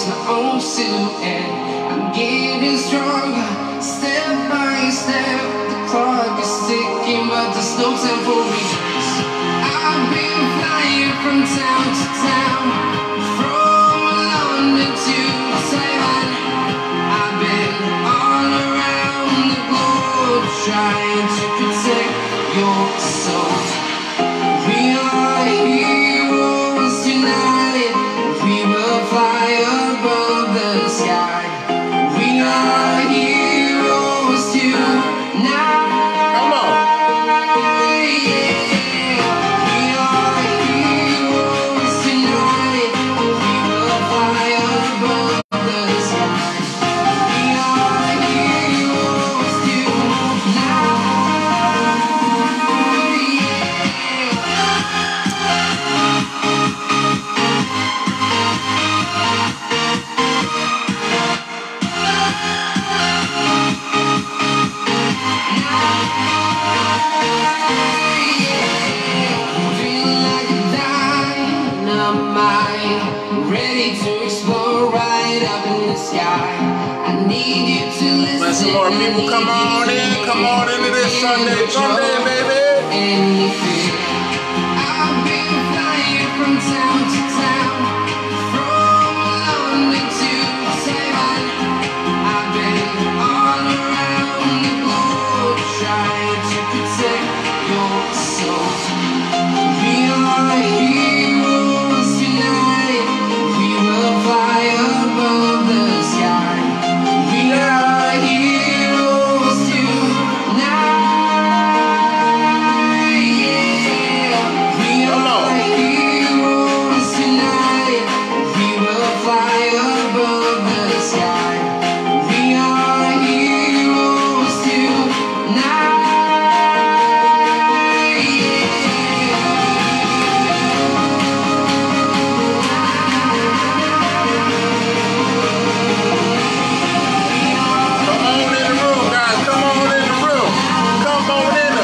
my own suit, and I'm getting stronger, step by step. The clock is ticking, but there's no time for regrets. I've been flying from town to town, from London to Taiwan. I've been all around the globe trying to protect your soul. We are heroes tonight. We will fly above the sky. We are heroes tonight. Come on. Yeah. We are heroes tonight. We will fly above the sky. We are heroes tonight. Ready to explore right up in the sky. I need you to listen. Let some more people come on in. Come on into this Sunday Funday, baby. Anything. I've been flying from town to town, from London to Taiwan. I've been all around the globe trying to protect your soul. We are heroes tonight. We will fly above the sky. We are heroes tonight. Yeah. We are heroes tonight. We will fly above the sky. We are heroes tonight. Come on in the room, guys. Come on in the room. Come on in the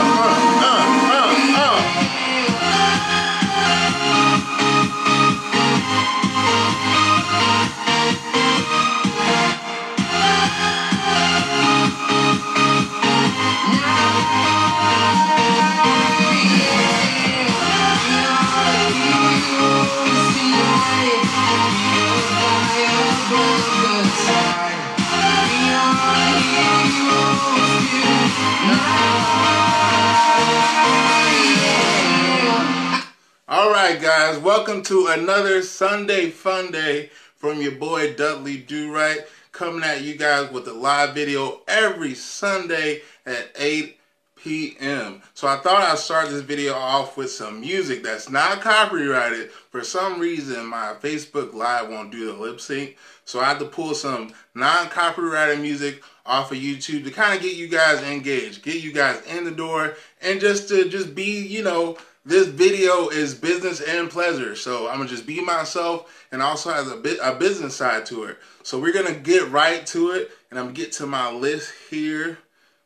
All right, guys, welcome to another Sunday Funday from your boy Dudley Do Right, coming at you guys with a live video every Sunday at 8 p.m. So I thought I'd start this video off with some music that's not copyrighted. For some reason, my Facebook Live won't do the lip sync, so I had to pull some non-copyrighted music off of YouTube to kind of get you guys engaged, get you guys in the door, and just to be, you know, this video is business and pleasure, so I'm gonna just be myself, and also has a business side to it. So we're gonna get right to it, and I'm gonna get to my list here.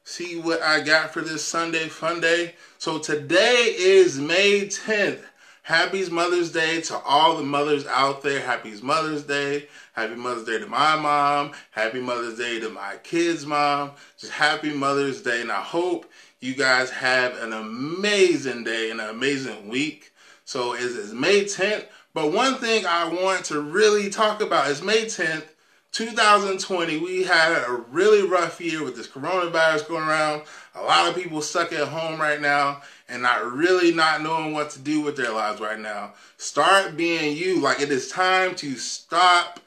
See what I got for this Sunday Funday. So today is May 10th. Happy Mother's Day to all the mothers out there. Happy Mother's Day. Happy Mother's Day to my mom. Happy Mother's Day to my kids' mom. Just happy Mother's Day, and I hope you guys have an amazing day and an amazing week. So it's May 10th, but one thing I want to really talk about is May 10th, 2020. We had a really rough year with this coronavirus going around. A lot of people stuck at home right now and not knowing what to do with their lives right now. Start being you. Like, it is time to stop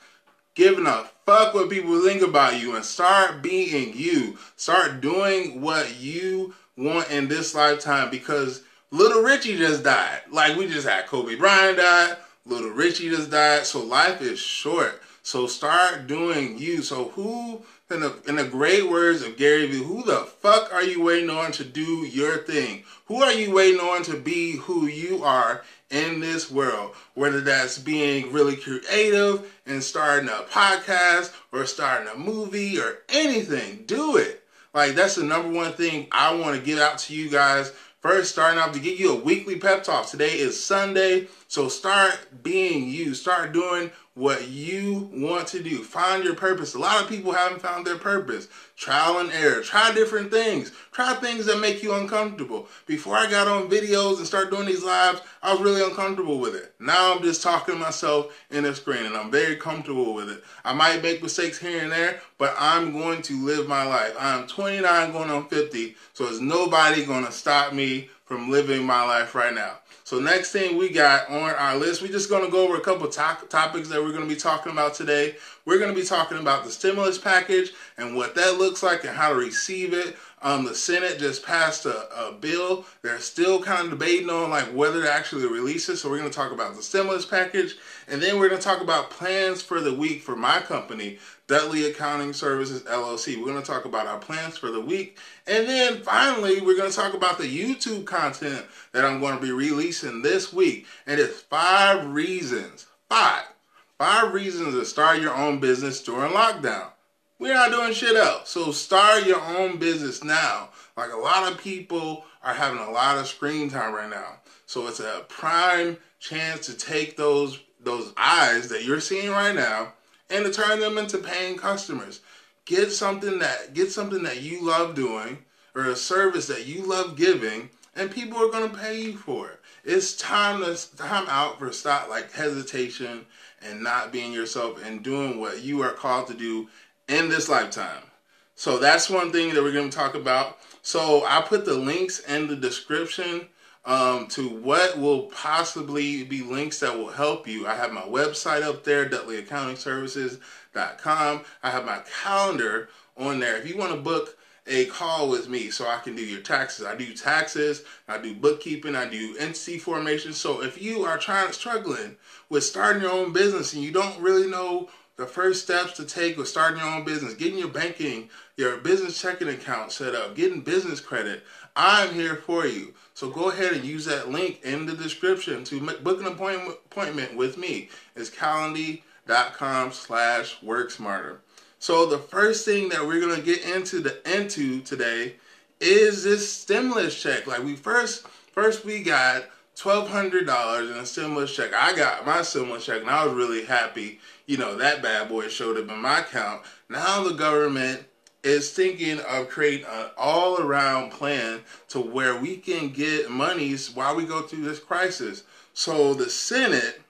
giving a fuck what people think about you and start being you. Start doing what you want in this lifetime, because Little Richie just died. Like, we just had Kobe Bryant died, Little Richie just died, so life is short. So start doing you. So who, in the great words of Gary Vee, who the fuck are you waiting on to do your thing? Who are you waiting on to be who you are in this world? Whether that's being really creative and starting a podcast or starting a movie or anything, do it. Like, that's the number one thing I want to get out to you guys. First, starting off to give you a weekly pep talk. Today is Sunday, so start being you. Start doing what you want to do. Find your purpose. A lot of people haven't found their purpose. Trial and error. Try different things. Try things that make you uncomfortable. Before I got on videos and started doing these lives, I was really uncomfortable with it. Now I'm just talking to myself in a screen and I'm very comfortable with it. I might make mistakes here and there, but I'm going to live my life. I'm 29 going on 50, so there's nobody going to stop me from living my life right now. So next thing we got on our list, we're just going to go over a couple topics that we're going to be talking about today. We're going to be talking about the stimulus package and what that looks like and how to receive it. The Senate just passed a bill. They're still kind of debating on like whether to actually release it. So we're going to talk about the stimulus package. And then we're going to talk about plans for the week for my company, Dudley Accounting Services, LLC. We're going to talk about our plans for the week. And then finally, we're going to talk about the YouTube content that I'm going to be releasing this week. And it's 5 reasons, 5 reasons to start your own business during lockdown. We're not doing shit else. So start your own business now. Like a lot of people are having a lot of screen time right now. So it's a prime chance to take those eyes that you're seeing right now and to turn them into paying customers. Get something that you love doing or a service that you love giving, and people are going to pay you for it. It's time out for stop like hesitation and not being yourself and doing what you are called to do in this lifetime. So that's one thing that we're going to talk about. So I put the links in the description to what will possibly be links that will help you. I have my website up there, dudleyaccountingservices.com. I have my calendar on there. If you want to book a call with me so I can do your taxes. I do taxes, I do bookkeeping, I do entity formation. So if you are struggling with starting your own business and you don't really know the first steps to take with starting your own business, getting your banking, your business checking account set up, getting business credit, I'm here for you. So go ahead and use that link in the description to book an appointment with me. It's calendly.com/worksmarter. So the first thing that we're going to get into today is this stimulus check. Like we first we got $1,200 in a stimulus check. I got my stimulus check and I was really happy. You know, that bad boy showed up in my account. Now the government is thinking of creating an all-around plan to where we can get monies while we go through this crisis. So the Senate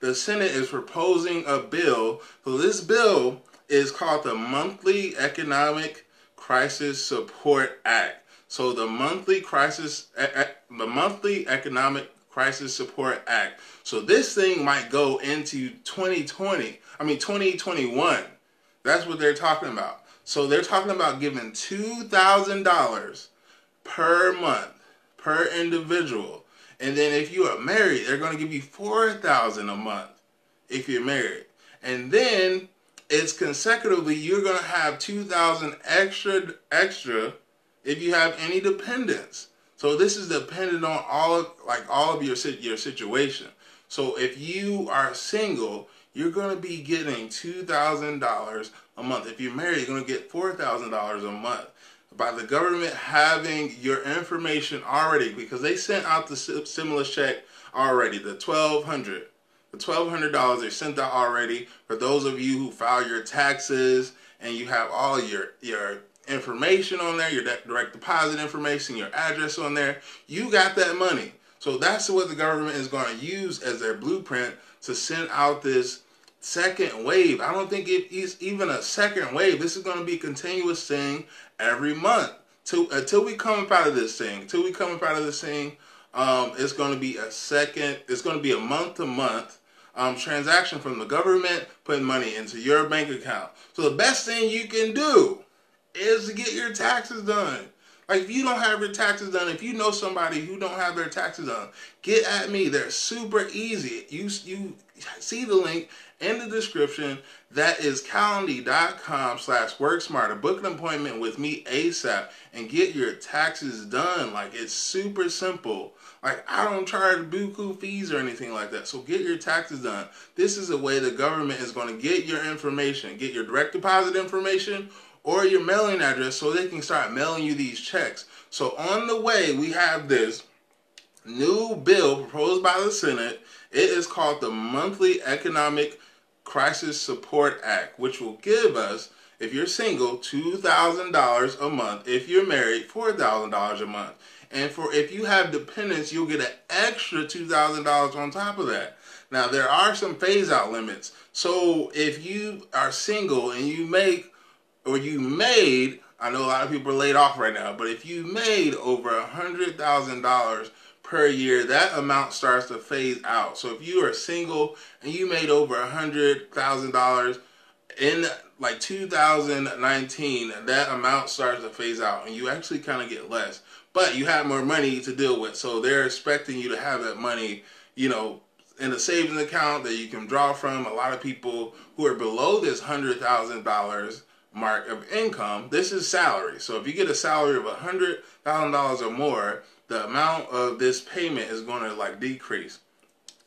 is proposing a bill. So this bill is called the Monthly Economic Crisis Support Act. So the Monthly Economic Crisis Support Act. So this thing might go into 2021. That's what they're talking about. So they're talking about giving $2,000 per month per individual. And then if you are married, they're going to give you $4,000 a month if you're married. And then it's consecutively, you're going to have $2,000 extra if you have any dependents. So this is dependent on all of your situation. So if you are single, you're going to be getting $2,000 a month. If you're married, you're going to get $4,000 a month. By the government having your information already, because they sent out the stimulus check already, the $1,200. The $1,200 they sent out already for those of you who file your taxes and you have all your information on there, your direct deposit information, your address on there. You got that money. So that's what the government is going to use as their blueprint to send out this second wave. I don't think it is even a second wave. This is going to be a continuous thing every month until we come up out of this thing. It's going to be it's going to be a month-to-month transaction from the government putting money into your bank account. So the best thing you can do is to get your taxes done. Like if you don't have your taxes done, if you know somebody who don't have their taxes done, get at me. They're super easy. You see the link in the description. That is calendly.com/worksmarter. Book an appointment with me ASAP and get your taxes done. Like it's super simple. Like I don't charge buku fees or anything like that. So get your taxes done. This is a way the government is going to get your information, get your direct deposit information or your mailing address so they can start mailing you these checks. So on the way, we have this new bill proposed by the Senate. It is called the Monthly Economic Crisis Support Act, which will give us, if you're single, $2,000 a month. If you're married, $4,000 a month. And if you have dependents, you'll get an extra $2,000 on top of that. Now, there are some phase-out limits. So if you are single and you make, or you made, I know a lot of people are laid off right now, but if you made over $100,000 per year, that amount starts to phase out. So if you are single and you made over $100,000 in like 2019, that amount starts to phase out and you actually kind of get less, but you have more money to deal with. So they're expecting you to have that money, you know, in a savings account that you can draw from. A lot of people who are below this $100,000 mark of income, this is salary. So if you get a salary of $100,000 or more, the amount of this payment is going to like decrease.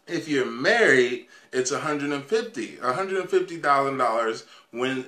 If you're married, it's $150,000 when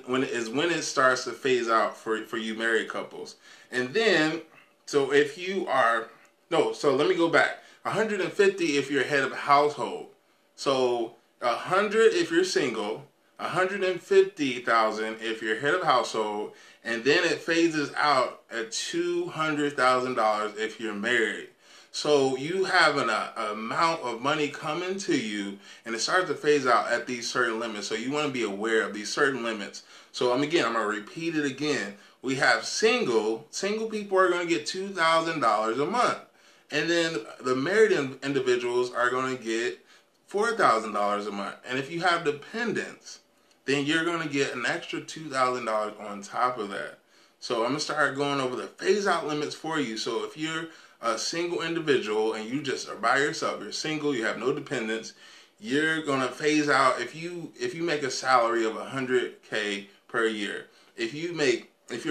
it starts to phase out for you married couples. And then, so if you are, no, so let me go back. 150 if you're head of household. So 100 if you're single, 150,000 if you're head of household, and then it phases out at $200,000 if you're married. So you have an amount of money coming to you, and it starts to phase out at these certain limits. So you want to be aware of these certain limits. So I'm going to repeat it again. We have single people are going to get $2,000 a month. And then the married individuals are going to get $4,000 a month. And if you have dependents, then you're going to get an extra $2,000 on top of that. So I'm going to start going over the phase out limits for you. So if you're a single individual and you just are by yourself, you're single, you have no dependents, you're going to phase out if you make a salary of $100K per year. If you're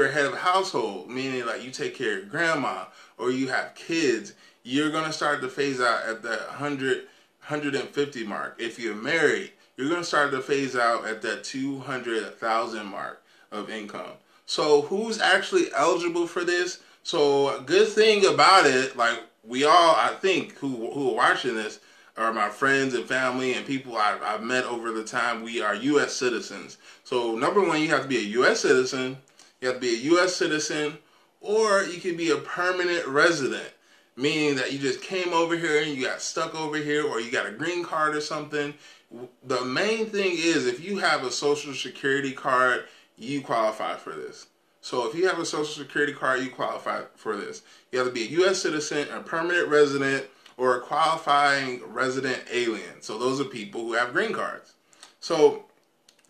a head of a household, meaning like you take care of your grandma or you have kids, you're going to start to phase out at that 150 mark. If you're married, you're going to start to phase out at that 200,000 mark of income. So who's actually eligible for this? So a good thing about it, like we all, I think, who are watching this are my friends and family and people I've met over the time. We are U.S. citizens. So number one, you have to be a U.S. citizen. You have to be a U.S. citizen, or you can be a permanent resident, meaning that you just came over here and you got stuck over here, or you got a green card or something. The main thing is if you have a Social Security card, you qualify for this. So if you have a Social Security card, you qualify for this. You have to be a U.S. citizen, a permanent resident, or a qualifying resident alien. So those are people who have green cards. So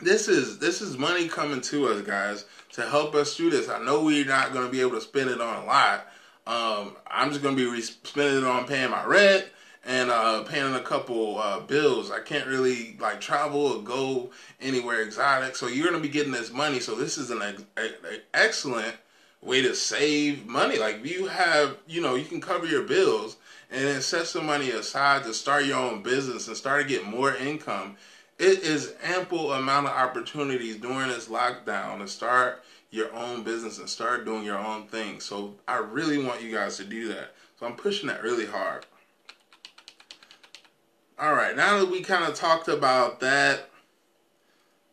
this is money coming to us, guys, to help us through this. I know we're not going to be able to spend it on a lot. I'm just going to be spending it on paying my rent and paying a couple bills. I can't really like travel or go anywhere exotic. So you're going to be getting this money. So this is an excellent way to save money. Like you have, you can cover your bills and then set some money aside to start your own business and start to get more income. It is ample amount of opportunities during this lockdown to start your own business and start doing your own thing. So I really want you guys to do that. So I'm pushing that really hard. All right, now that we kind of talked about that,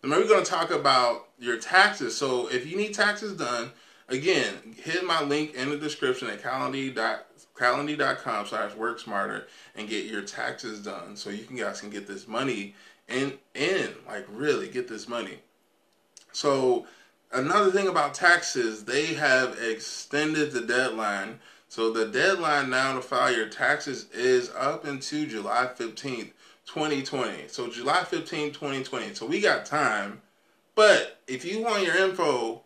then we're going to talk about your taxes. So if you need taxes done, again, hit my link in the description at calendly.com/worksmarter and get your taxes done so you guys can get this money in, like really get this money. So another thing about taxes, they have extended the deadline. So the deadline now to file your taxes is up into July 15th, 2020. So July 15th, 2020. So we got time. But if you want your info,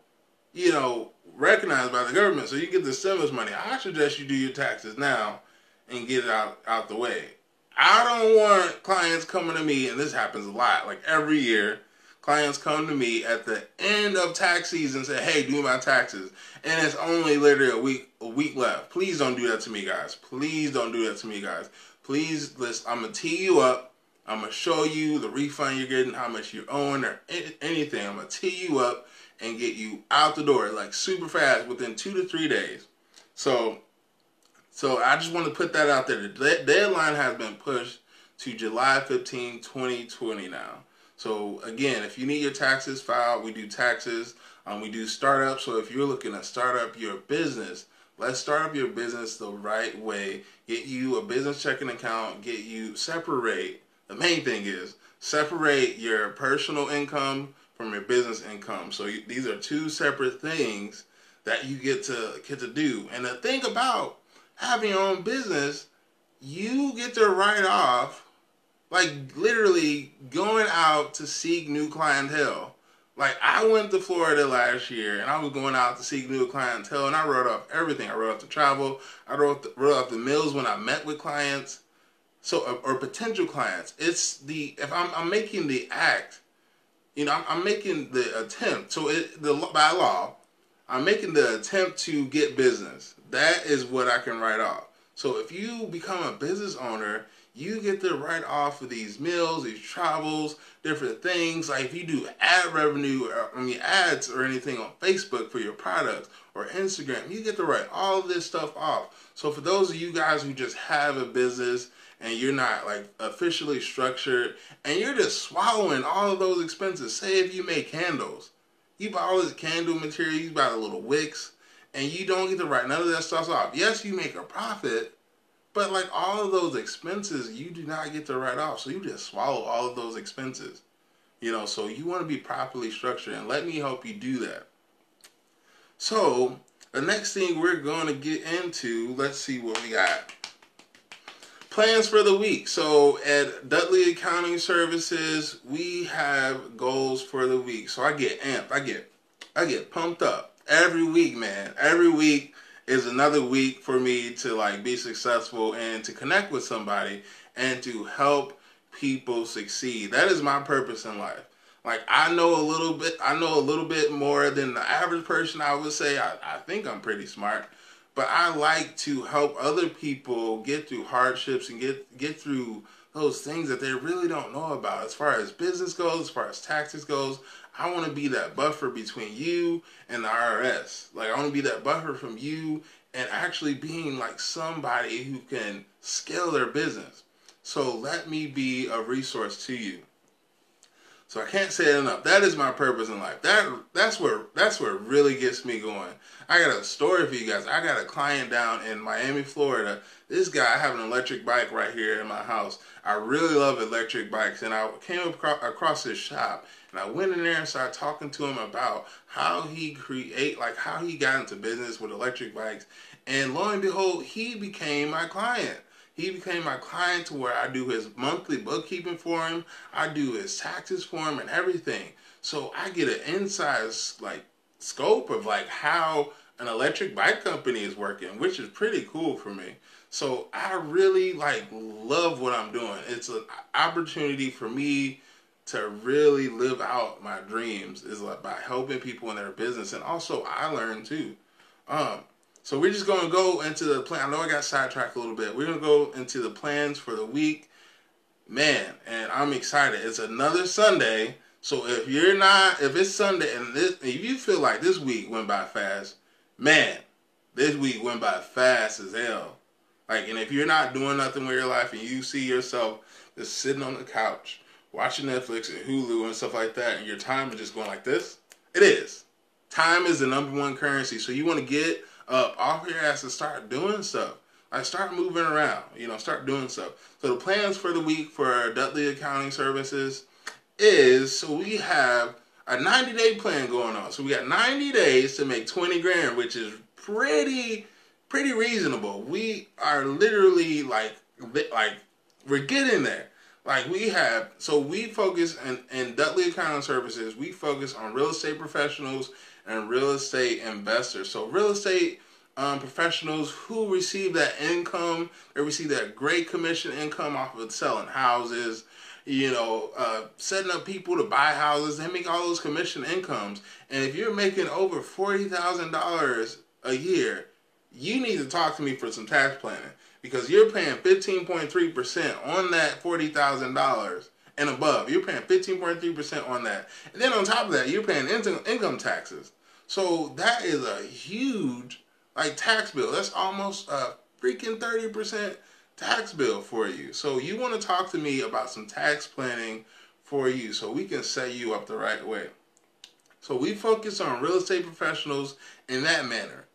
recognized by the government so you get the stimulus money, I suggest you do your taxes now and get it out the way. I don't want clients coming to me, and this happens a lot, like every year, clients come to me at the end of tax season and say, hey, do my taxes. And it's only literally a week left. Please don't do that to me, guys. Please don't do that to me, guys. Please, listen, I'm going to tee you up. I'm going to show you the refund you're getting, how much you're owing, or anything. I'm going to tee you up and get you out the door, like super fast, within 2 to 3 days. So So I just want to put that out there. The deadline has been pushed to July 15, 2020 now. So again, if you need your taxes filed, we do taxes. We do startup. So if you're looking to start up your business, let's start up your business the right way. Get you a business checking account. Get you separate. The main thing is separate your personal income from your business income. So these are two separate things that you get to do. And the thing about having your own business, you get to write off, like literally going out to seek new clientele. Like I went to Florida last year and I was going out to seek new clientele and I wrote off everything. I wrote off the travel. I wrote off the meals when I met with clients, so or potential clients. It's if I'm making the act, I'm making the attempt. So by law, I'm making the attempt to get business. That is what I can write off. So if you become a business owner, you get to write off of these meals, these travels, different things. Like if you do ad revenue, ads or anything on Facebook for your products or Instagram, you get to write all of this stuff off. So for those of you guys who just have a business and you're not like officially structured and you're just swallowing all of those expenses, say if you make candles, you buy all this candle material, you buy the little wicks, and you don't get to write none of that stuff off. Yes, you make a profit, but like all of those expenses, you do not get to write off. So you just swallow all of those expenses. So you want to be properly structured, and let me help you do that. So the next thing we're going to get into, let's see what we got. Plans for the week. So at Dudley Accounting Services, we have goals for the week. So I get amped. I get pumped up every week, man. Every week is another week for me to like be successful and to connect with somebody and to help people succeed. That is my purpose in life. Like I know a little bit more than the average person. I would say I think I'm pretty smart. But I like to help other people get through hardships and get through those things that they really don't know about. As far as business goes, as far as taxes goes, I want to be that buffer between you and the IRS. Like I want to be that buffer from you and actually being like somebody who can scale their business. So let me be a resource to you. So I can't say it enough. That is my purpose in life. That's where it really gets me going. I got a story for you guys. I got a client down in Miami, Florida. This guy, I have an electric bike right here in my house. I really love electric bikes, and I came across his shop, and I went in there and started talking to him about how he how he got into business with electric bikes, and lo and behold, he became my client. He became my client to where I do his monthly bookkeeping for him. I do his taxes for him and everything. So I get an inside scope of like how an electric bike company is working, which is pretty cool for me. So I really love what I'm doing. It's an opportunity for me to really live out my dreams is like by helping people in their business, and also I learn too. So we're just going to go into the plan. I know I got sidetracked a little bit. We're going to go into the plans for the week. Man, and I'm excited. It's another Sunday. So if it's Sunday and if you feel like this week went by fast, man, this week went by fast as hell. And if you're not doing nothing with your life and you see yourself just sitting on the couch, watching Netflix and Hulu and stuff like that, and your time is just going like this, it is. Time is the #1 currency. So you want to get up off your ass and start doing stuff. Start moving around, start doing stuff. So the plans for the week for Dudley Accounting Services is, so we have a 90-day plan going on. So we got 90 days to make 20 grand, which is pretty reasonable. We are literally we're getting there. We focus in Dudley Accounting Services, we focus on real estate professionals and real estate investors. So real estate professionals who receive that income, they receive that great commission income off of selling houses, setting up people to buy houses. They make all those commission incomes. And if you're making over $40,000 a year, you need to talk to me for some tax planning, because you're paying 15.3% on that $40,000 and above. You're paying 15.3% on that. And then on top of that, you're paying income taxes. So that is a huge tax bill. That's almost freaking 30% tax bill for you. So you want to talk to me about some tax planning for you so we can set you up the right way. So we focus on real estate professionals in that manner.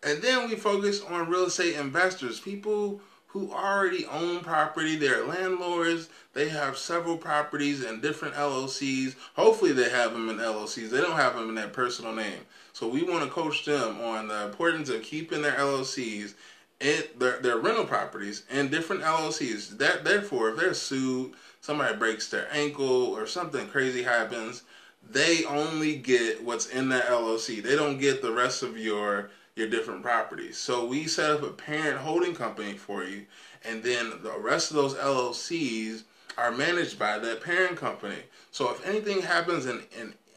And then we focus on real estate investors, people who already own property. They're landlords. They have several properties and different LLCs. Hopefully they have them in LLCs. They don't have them in their personal name. So we want to coach them on the importance of keeping their LLCs, their rental properties in different LLCs. Therefore, if they're sued, somebody breaks their ankle or something crazy happens, they only get what's in that LLC. They don't get the rest of your different properties. So we set up a parent holding company for you, and then the rest of those LLCs are managed by that parent company. So if anything happens in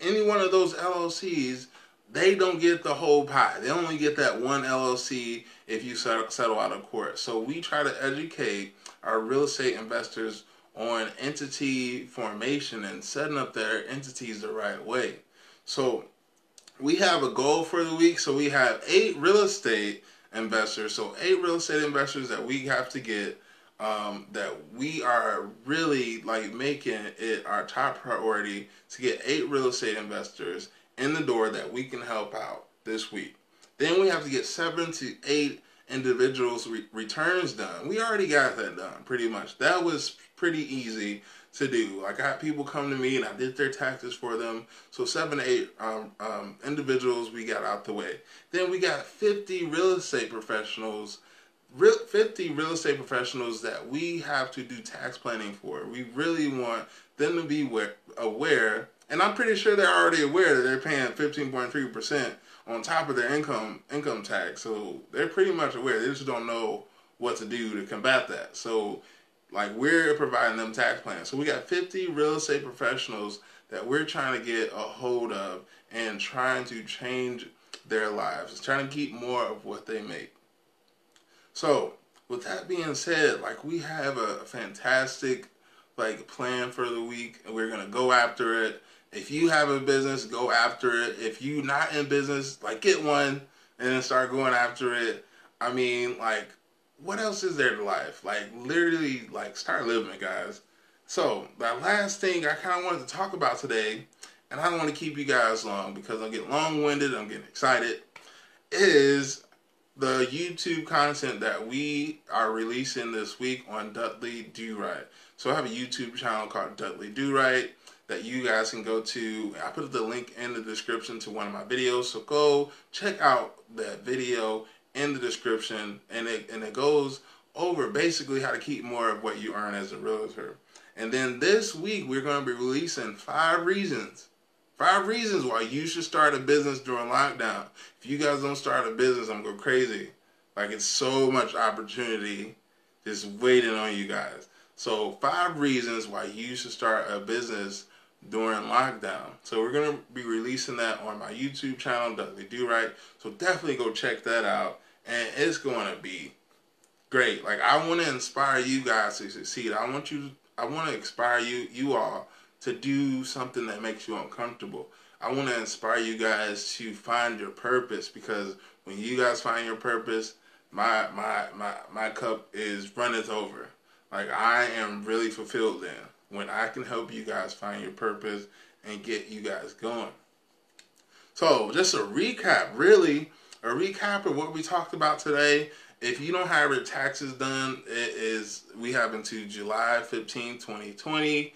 any one of those LLCs, they don't get the whole pie. They only get that one LLC if you settle out of court. So we try to educate our real estate investors on entity formation and setting up their entities the right way. So we have a goal for the week. So we have 8 real estate investors. So 8 real estate investors that we have to get, that we are really like making it our top priority to get 8 real estate investors in the door that we can help out this week. Then we have to get 7 to 8 individuals returns done. We already got that done pretty much. That was pretty easy to do. Like, I had people come to me and I did their taxes for them. So 7 to 8 individuals we got out the way. Then we got 50 real estate professionals. 50 real estate professionals that we have to do tax planning for. We really want them to be aware, and I'm pretty sure they're already aware that they're paying 15.3% on top of their income tax. So they're pretty much aware. They just don't know what to do to combat that. So like, we're providing them tax plans. So we got 50 real estate professionals that we're trying to get a hold of and trying to change their lives. Trying to keep more of what they make. So with that being said, like, we have a fantastic plan for the week, and we're gonna go after it. If you have a business, go after it. If you're not in business, get one and then start going after it. I mean, what else is there to life? Literally, start living it, guys. So that last thing I kind of wanted to talk about today, and I don't want to keep you guys long because I'm getting long-winded, I'm getting excited, is the YouTube content that we are releasing this week on Dudley Do Right. So I have a YouTube channel called Dudley Do Right that you guys can go to. I put the link in the description to one of my videos, so go check out that video in the description, and it goes over basically how to keep more of what you earn as a realtor. And then this week we're going to be releasing 5 reasons why you should start a business during lockdown. If you guys don't start a business, I'm going to go crazy. It's so much opportunity just waiting on you guys. So 5 reasons why you should start a business during lockdown. So we're going to be releasing that on my YouTube channel, Dudley Do Right. So definitely go check that out. And it's going to be great. I want to inspire you guys to succeed. I want to inspire you all to do something that makes you uncomfortable. I want to inspire you guys to find your purpose, because when you guys find your purpose, my cup is runneth over. I am really fulfilled then when I can help you guys find your purpose and get you guys going. So just a recap, a recap of what we talked about today. If you don't have your taxes done, we have until July 15, 2020.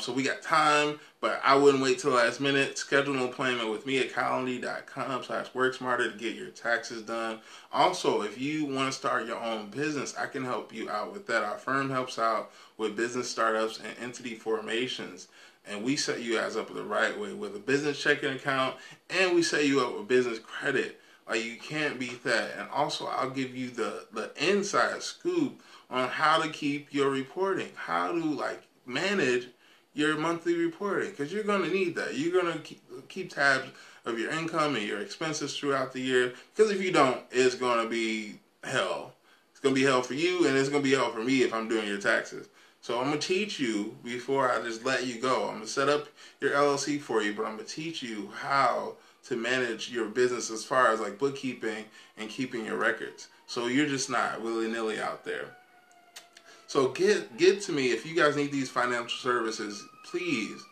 So we got time, but I wouldn't wait till the last minute. Schedule an appointment with me at calendly.com/worksmarter to get your taxes done. Also, if you want to start your own business, I can help you out with that. Our firm helps out with business startups and entity formations, and we set you guys up the right way with a business checking account, and we set you up with business credit. You can't beat that. And also, I'll give you the inside scoop on how to keep your reporting, how to manage your monthly reporting, because you're going to need that. You're going to keep tabs of your income and your expenses throughout the year, because if you don't, it's going to be hell. It's going to be hell for you, and it's going to be hell for me if I'm doing your taxes. So I'm going to teach you before I just let you go. I'm going to set up your LLC for you, but I'm going to teach you how to manage your business as far as like bookkeeping and keeping your records. So you're just not willy-nilly out there. So get to me if you guys need these financial services. Please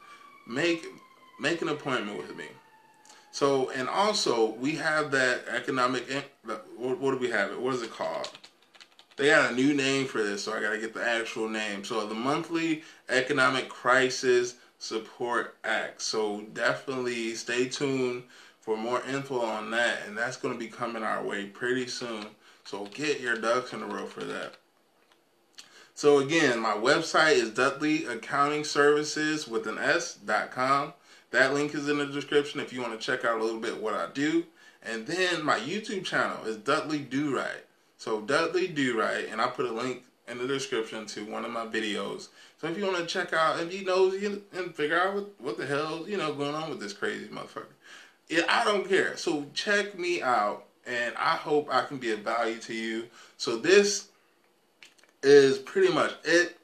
make an appointment with me. So, and also we have that economic, what do we have it? What is it called? They got a new name for this, so I got to get the actual name. So the Monthly Economic Crisis Support Act. So definitely stay tuned for more info on that, and that's going to be coming our way pretty soon. So get your ducks in a row for that. So again, my website is dudleyaccountingservices.com. That link is in the description if you want to check out a little bit what I do. And then my YouTube channel is Dudley Do Right. So Dudley Do Right, and I'll put a link in the description to one of my videos. So if you want to check out, if you know and figure out what the hell going on with this crazy motherfucker, yeah, I don't care. So check me out, and I hope I can be of value to you. So this is pretty much it.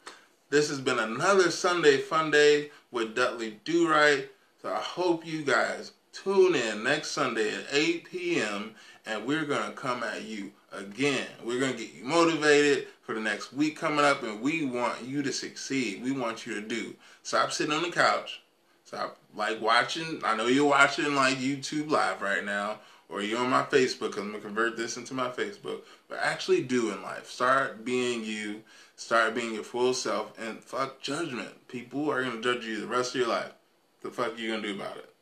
This has been another Sunday Fun Day with Dudley Do Right. So I hope you guys tune in next Sunday at 8 p.m. and we're going to come at you again. We're going to get you motivated for the next week coming up, and we want you to succeed. We want you to do. Stop sitting on the couch. Stop like watching. I know you're watching like YouTube Live right now, or you're on my Facebook, because I'm going to convert this into my Facebook. But actually do in life. Start being you. Start being your full self, and fuck judgment. People are going to judge you the rest of your life. The fuck you going to do about it?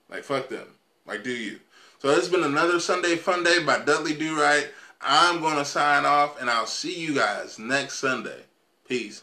Like, fuck them. Like, do you? So this has been another Sunday Fun Day by Dudley Do Right. I'm going to sign off, and I'll see you guys next Sunday. Peace.